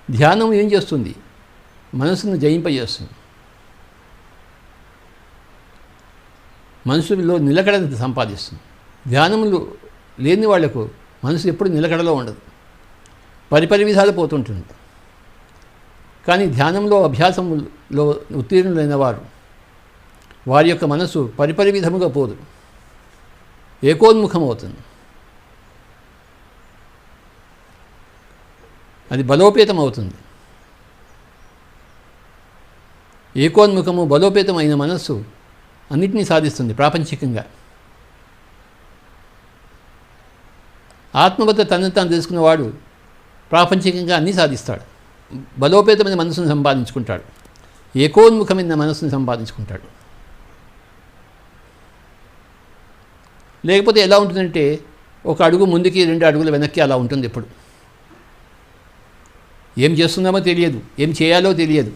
ధ్యానం ఏం చేస్తుంది? మనసును జయింపజేస్తుంది. మనసులో నిలకడను సంపాదిస్తుంది. ధ్యానములు లేని వాళ్లకు మనసు ఎప్పుడు నిలకడలో ఉండదు, పరిపరి విధాలు పోతుంటుంది. కానీ ధ్యానంలో అభ్యాసములో ఉత్తీర్ణులైన వారి యొక్క మనసు పరిపరి విధముగా పోదు, ఏకోన్ముఖమవుతుంది. అది బలోపేతం అవుతుంది. ఏకోన్ముఖము బలోపేతమైన మనస్సు అన్నిటినీ సాధిస్తుంది ప్రాపంచికంగా. ఆత్మవద్ద తనను తాను తెలుసుకున్నవాడు ప్రాపంచికంగా అన్నీ సాధిస్తాడు. బలోపేతమైన మనసును సంపాదించుకుంటాడు, ఏకోన్ముఖమైన మనసును సంపాదించుకుంటాడు. లేకపోతే ఎలా ఉంటుందంటే ఒక అడుగు ముందుకి 2 అడుగులు వెనక్కి అలా ఉంటుంది. ఎప్పుడు ఏం చేస్తున్నామో తెలియదు, ఏం చేయాలో తెలియదు,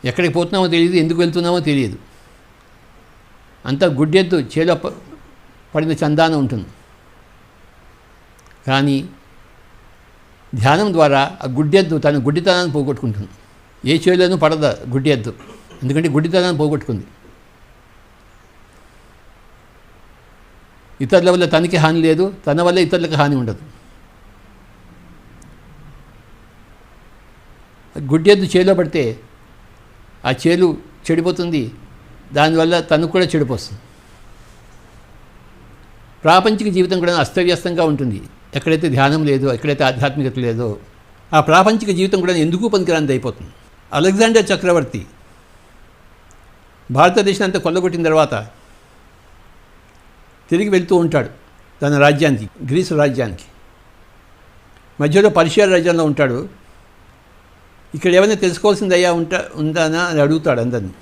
ఎక్కడికి పోతున్నామో తెలియదు, ఎందుకు వెళ్తున్నామో తెలియదు. అంతా గుడ్డెద్దు చేలో పడిన చందాన ఉంటుంది. కానీ ధ్యానం ద్వారా ఆ గుడ్డెద్దు తన గుడ్డితనాన్ని పోగొట్టుకుంటుంది. ఏ చేలోనూ పడద గుడ్డెద్దు, ఎందుకంటే గుడ్డితనాన్ని పోగొట్టుకుంది. ఇతరుల వల్ల తనకి హాని లేదు, తన వల్ల ఇతరులకు హాని ఉండదు. గుడ్డెద్దు చేలో పడితే ఆ చేలు చెడిపోతుంది, దానివల్ల తనకు కూడా చెడిపోతుంది. ప్రాపంచిక జీవితం కూడా అస్తవ్యస్తంగా ఉంటుంది. ఎక్కడైతే ధ్యానం లేదో, ఎక్కడైతే ఆధ్యాత్మికత లేదో ఆ ప్రాపంచిక జీవితం కూడా ఎందుకు పనికిరానిది అయిపోతుంది. అలెగ్జాండర్ చక్రవర్తి భారతదేశం అంతా కొల్లగొట్టిన తర్వాత తిరిగి వెళ్తూ ఉంటాడు తన రాజ్యానికి, గ్రీసు రాజ్యానికి. మధ్యలో పర్షియా రాజ్యంలో ఉంటాడు. ఇక్కడ ఏమైనా తెలుసుకోవాల్సిందయ్యా ఉందానా అని అడుగుతాడు అందరినీ.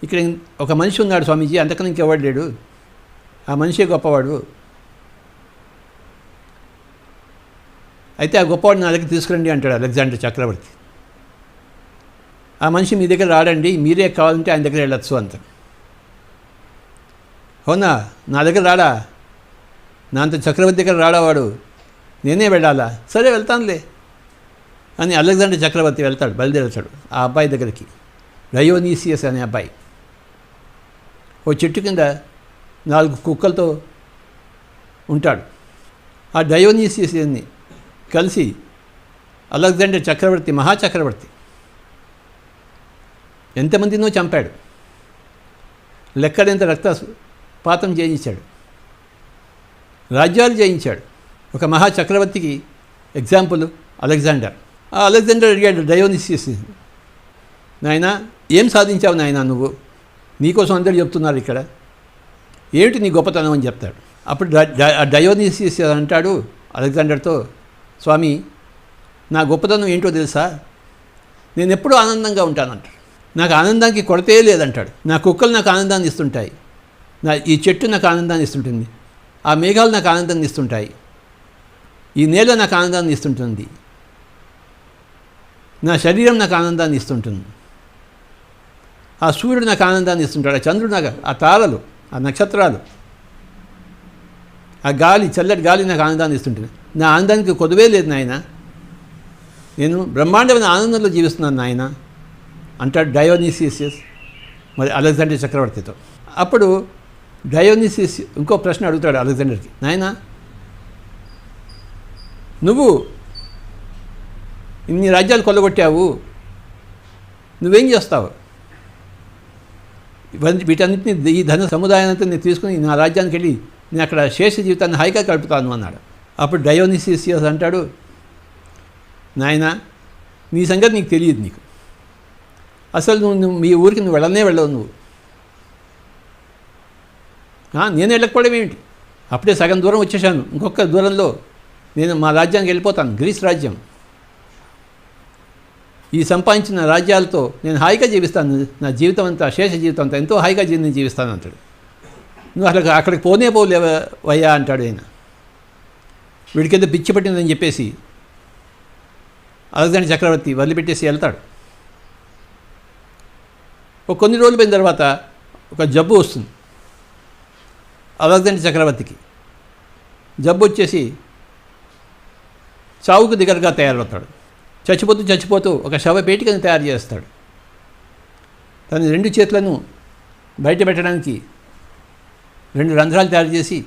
ఇక్కడ ఒక మనిషి ఉన్నాడు స్వామీజీ, అంతకన్నా ఇంకెవడు లేడు, ఆ మనిషే గొప్పవాడు. అయితే ఆ గొప్పవాడు నా దగ్గర తీసుకురండి అంటాడు అలెగ్జాండర్ చక్రవర్తి. ఆ మనిషి మీ దగ్గర రాడండి, మీరే కావాలంటే ఆయన దగ్గర వెళ్ళొచ్చు అంత. అవునా, నా దగ్గర రాడా, నా అంత చక్రవర్తి దగ్గర రాడావాడు, నేనే వెళ్ళాలా? సరే వెళ్తానులే అని అలెగ్జాండర్ చక్రవర్తి వెళ్తాడు, బయలుదేరుతాడు ఆ అబ్బాయి దగ్గరికి. డయోనీసియస్ అనే అబ్బాయి ఓ చెట్టు కింద 4 కుక్కలతో ఉంటాడు. ఆ డయోనీసియస్ని కలిసి అలెగ్జాండర్ చక్రవర్తి, మహాచక్రవర్తి, ఎంతమందినో చంపాడు, లెక్కడంత రక్తపాతం చేయించాడు, రాజ్యాలు జయించాడు. ఒక మహాచక్రవర్తికి ఎగ్జాంపుల్ అలెగ్జాండర్. ఆ అలెగ్జాండర్ అడిగాడు డయోనిసియస్, నాయనా ఏం సాధించావు నాయనా నువ్వు, నీకోసం అందరూ చెప్తున్నారు ఇక్కడ, ఏమిటి నీ గొప్పతనం అని చెప్తాడు. అప్పుడు డయోనిసియస్ అంటాడు అలెగ్జాండర్తో, స్వామి నా గొప్పతనం ఏంటో తెలుసా, నేను ఎప్పుడూ ఆనందంగా ఉంటానంటాడు. నాకు ఆనందానికి కొరతే లేదంటాడు. నా కుక్కలు నాకు ఆనందాన్ని ఇస్తుంటాయి, ఈ చెట్టు నాకు ఆనందాన్ని ఇస్తుంటుంది, ఆ మేఘాలు నాకు ఆనందాన్ని ఇస్తుంటాయి, ఈ నేల నాకు ఆనందాన్ని ఇస్తుంటుంది, నా శరీరం నాకు ఆనందాన్ని ఇస్తుంటుంది, ఆ సూర్యుడు నాకు ఆనందాన్ని ఇస్తుంటాడు, ఆ చంద్రుడు నాకు, ఆ తారలు, ఆ నక్షత్రాలు, ఆ గాలి, చల్లటి గాలి నాకు ఆనందాన్ని ఇస్తుంటుంది. నా ఆనందానికి కొదువే లేదు నాయన, నేను బ్రహ్మాండమైన ఆనందంలో జీవిస్తున్నాను నాయన అంటాడు డయోనిసియస్ మరి అలెగ్జాండర్ చక్రవర్తితో. అప్పుడు డయోనిసియస్ ఇంకో ప్రశ్న అడుగుతాడు అలెగ్జాండర్కి, నాయన నువ్వు ఇన్ని రాజ్యాలు కొల్లగొట్టావు, నువ్వేం చేస్తావు? వీటన్నిటిని, ఈ ధన సముదాయాన్ని నేను తీసుకుని నా రాజ్యానికి వెళ్ళి నేను అక్కడ శేష జీవితాన్ని హాయిగా గడుపుతాను అన్నాడు. అప్పుడు డయోనిసియస్ అంటాడు, నాయన నీ సంగతి నీకు తెలియదు, నీకు అసలు నువ్వు మీ ఊరికి నువ్వు వెళ్ళవు నువ్వు. నేను వెళ్ళకపోవడం ఏమిటి, అప్పుడే సగం దూరం వచ్చేసాను, ఇంకొక దూరంలో నేను మా రాజ్యానికి వెళ్ళిపోతాను, గ్రీస్ రాజ్యం. ఈ సంపాదించిన రాజ్యాలతో నేను హాయిగా జీవిస్తాను, నా జీవితం అంతా, శేష జీవితం అంతా ఎంతో హాయిగా నేను జీవిస్తాను అంటాడు. నువ్వు అక్కడికి పోలేవయ్యా అంటాడు ఆయన. వీడికేదో పిచ్చి పట్టిందని చెప్పేసి అలెగ్జాండర్ చక్రవర్తి వదిలిపెట్టేసి వెళ్తాడు. కొన్ని రోజులు పోయిన తర్వాత ఒక జబ్బు వస్తుంది అలెగ్జాండర్ చక్రవర్తికి. జబ్బు వచ్చేసి చావుకు దగ్గరగా తయారవుతాడు. చచ్చిపోతూ ఒక శవపేటికను తయారు చేస్తాడు. తన 2 చేతులను బయట పెట్టడానికి 2 రంధ్రాలు తయారు చేసి,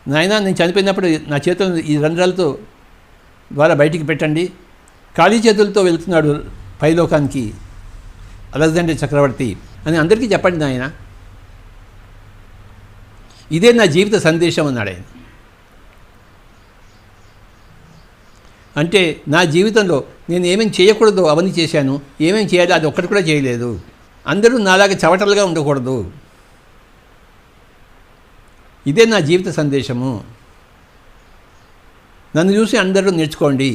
నాయనా నేను చనిపోయినప్పుడు నా చేతులను ఈ రంధ్రాలతో ద్వారా బయటికి పెట్టండి, ఖాళీ చేతులతో వెళ్తున్నాడు పైలోకానికి అలెగ్జాండర్ చక్రవర్తి అని అందరికీ చెప్పండి నాయన. ఇదే నా జీవిత సందేశం అన్నాడు ఆయన. అంటే నా జీవితంలో నేను ఏమేమి చేయకూడదో అవన్నీ చేశాను, ఏమేమి చేయాలో అది ఒక్కటి కూడా చేయలేదు. అందరూ నాలాగా చవటలుగా ఉండకూడదు. ఇదే నా జీవిత సందేశము. నన్ను చూసి అందరూ నేర్చుకోండి,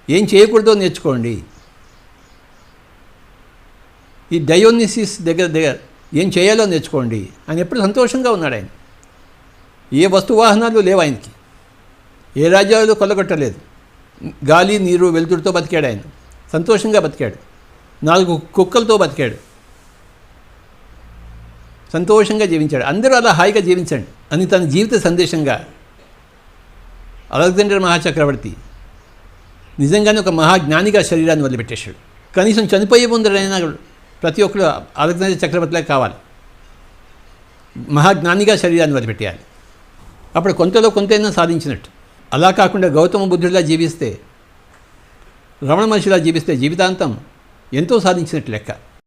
ఏం చేయకూడదో నేర్చుకోండి. ఈ డయోనిసిస్ దగ్గర ఏం చేయాలో నేర్చుకోండి అని ఎప్పుడు సంతోషంగా ఉన్నాడు ఆయన. ఏ వస్తువాహనాలు లేవు ఆయనకి, ఏ రాజ్యాలు కొల్లగొట్టలేదు. గాలి నీరు వెలుతురుతో బతికాడు ఆయన, సంతోషంగా బతికాడు. 4 కుక్కలతో బతికాడు, సంతోషంగా జీవించాడు. అందరూ అలా హాయిగా జీవించండి అని తన జీవిత సందేశంగా అలెగ్జాండర్ మహాచక్రవర్తి నిజంగానే ఒక మహాజ్ఞానిగా శరీరాన్ని వదిలిపెట్టేశాడు. కనీసం చనిపోయే ముందరైనా ప్రతి ఒక్కరు అలెగ్జాండర్ చక్రవర్తిలా కావాలి, మహాజ్ఞానిగా శరీరాన్ని వదిలిపెట్టేయాలి. అప్పుడు కొంతలో కొంతైనా సాధించినట్టు. అలా కాకుండా గౌతమ బుద్ధుడిలా జీవిస్తే, రమణ మహర్షిలా జీవిస్తే జీవితాంతం ఎంతో సాధించినట్టు లెక్క.